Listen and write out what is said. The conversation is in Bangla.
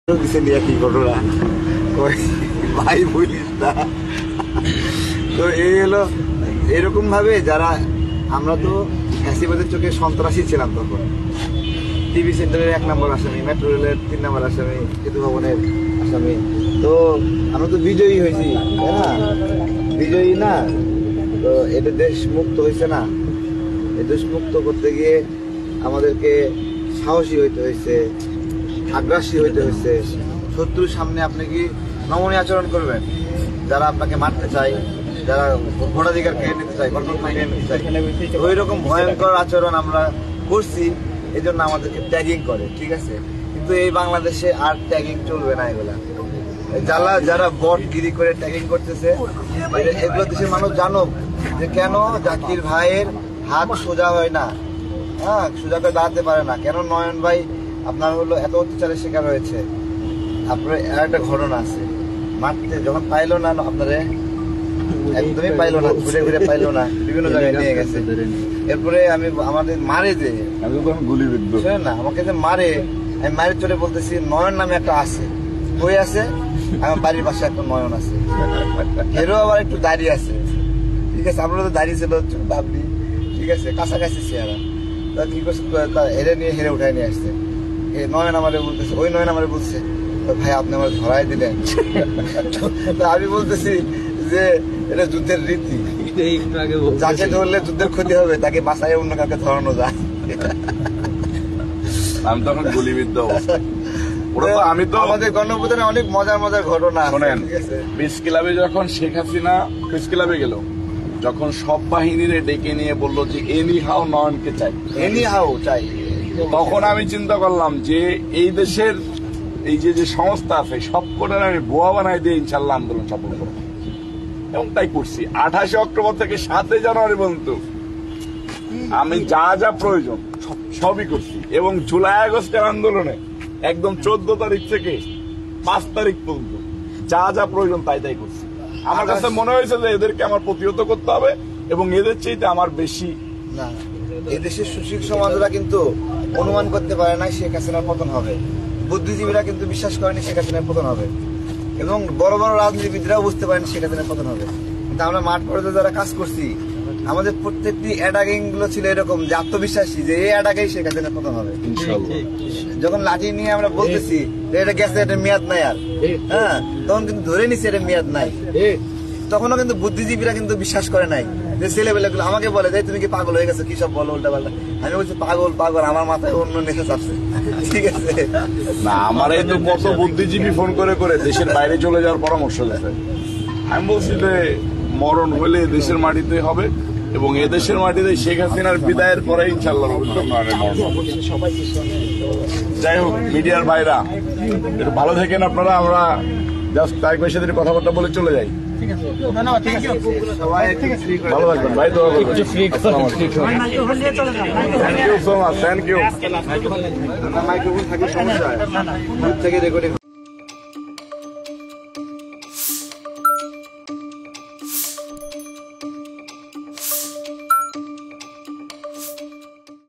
কি ঘটনা ভাই বলিস না। তো এই হলো এরকম ভাবে যারা আমরা তো ফ্যাসিবাদের চোখে সন্ত্রাসী ছিলাম তখন। টিভি সেন্টারের 1 নম্বর আসামি, মেট্রো রেলের 3 নম্বর আসামি, সেতু ভবনের আসামি। তো আমরা তো বিজয়ী হয়েছি, তাই না? বিজয়ী না তো এটা দেশ মুক্ত হয়েছে না। এই দেশ মুক্ত করতে গিয়ে আমাদেরকে সাহসী হইতে হয়েছে, আগ্রাসী হইতে হয়েছে। শত্রুর সামনে আপনি কি নমনীয় আচরণ করবেন? যারা আপনাকে মারতে চায়, যারা ভোটাধিকার কেড়ে নিতে চায়, গণতন্ত্র কেড়ে নিতে চায়, ওই রকম ভয়ঙ্কর আচরণ আমরা করছি। এই জন্য আমাদেরকে ট্যাগিং করে, ঠিক আছে? কিন্তু এই বাংলাদেশে আর ট্যাগিং চলবে না। এগুলা যারা বটগিরি করে ট্যাগিং করতেছে, এগুলো দেশের মানুষ জানুক যে কেন জাকির ভাইয়ের হাত সোজা হয় না, হ্যাঁ, সোজা করে দাঁড়াতে পারে না। কেন নয়ন ভাই আপনার হলো এত অত্যাচারের শিকার হয়েছে। আপনার একটা ঘটনা আছে, মারতে যখন পাইলো না আপনারে, একদমই পাইলো না, ঘুরে ঘুরে পাইলো না, বিভিন্ন জায়গায় নিয়ে গেছে। এরপরে আমি আমাদের মারে যে গুলি না, আমাকে যে মারে, আমি মায়ের চলে বলতেছি নয়ন নামে একটা আছে, কই আছে? আমার বাড়ির পাশে একটা নয়ন আছে, এরও আবার একটু দাঁড়িয়ে আছে, ঠিক আছে? আমরা তো দাঁড়িয়ে ছিল ভাবলি, ঠিক আছে, কাছাকাছি চেহারা। তা কি করছে, হেরে নিয়ে হেরে উঠায় নিয়ে আসছে। নয়ন আমারে বলতেছে, ওই নয়ন আমারে বলছে ভাই আপনি আমার ধরাই দিলেন। তো আমি বলতেছি যে এটা যুদ্ধের রীতি, যাকে ধরলে যুদ্ধের ক্ষতি হবে তাকে বাঁচায় অন্য কাউকে ধরানো যায়। আমি তখন গুলিবিদ্ধ আমি তো আমাদের গণঅভ্যুত্থানে অনেক মজার মজার ঘটনা শোনেন। প্রেস ক্লাবে যখন শেখ হাসিনা প্রেস ক্লাবে গেল, যখন সব বাহিনীরে ডেকে নিয়ে বললো যে এনি হাও নয়নকে চাই, এনি হাও চাই, তখন আমি চিন্তা করলাম যে এই দেশের এই যে সংস্থা আছে সব কটার আমি বোয়া বানাই দিয়ে ইনশাল্লাহ আন্দোলন সফল করবো। এবং তাই করছি। 28 অক্টোবর থেকে 7 জানুয়ারি পর্যন্ত আমি যা যা প্রয়োজন সবই করছি। এবং জুলাই আগস্টের আন্দোলনে একদম 14 তারিখ থেকে 5 তারিখ পর্যন্ত যা যা প্রয়োজন তাই তাই করছি। আমার কাছে মনে হয়েছে যে এদেরকে আমার প্রতিহত করতে হবে, এবং এদের চাইতে আমার বেশি না। এই দেশের সুশীল সমাজরা কিন্তু অনুমান করতে পারে না শেখ হাসিনার পতন হবে। বুদ্ধিজীবীরা কিন্তু বিশ্বাস করেনি শেখ হাসিনার পতন হবে, এবং বড় বড় রাজনীতিবিদরাও বুঝতে পারেনি শেখ হাসিনার পতন হবে। কিন্তু আমরা মাঠ পর্যায়ে যারা কাজ করছি, আমাদের প্রত্যেকটি অ্যাটাকিং গুলো ছিল এরকম যে আত্মবিশ্বাসী যে এই অ্যাটাকেই শেখ হাসিনার পতন হবে। যখন লাঠি নিয়ে আমরা বলতেছি যে এটা গেছে, এটা মেয়াদ নাই আর, হ্যাঁ, তখন কিন্তু ধরে নিছি এটা মেয়াদ নাই। তখনও কিন্তু বুদ্ধিজীবীরা কিন্তু বিশ্বাস করে নাই। যে ছেলেবেলাগুলো আমাকে বলে যে তুমি কি পাগল হয়ে গেছো, কি সব বলো উল্টা পাল্টা। আমি বলছি পাগল পাগল, আমার মাথায় অন্য নেশা চাপছে, ঠিক আছে? না, আমার এই তো কত বুদ্ধিজীবী ফোন করে করে দেশের বাইরে চলে যাওয়ার পরামর্শ দিচ্ছে। আমি বলছি যে মরণ হলে দেশের মাটিতে হবে, এবং এদেশের মাটিতে শেখ হাসিনার বিদায়ের পরে ইনশাল্লাহ। যাই হোক, মিডিয়ার ভাইরা একটু ভালো থাকেন আপনারা। আমরা জাস্ট তারেক ভাইয়ের সাথে কথাবার্তা বলে চলে যাই। ভালো থাকবেন ভাই, দোয়া করবেন। Thank you so much, thank you. Microphone থাকলে সমস্যা হয়, দূর থেকে রেকর্ডিং।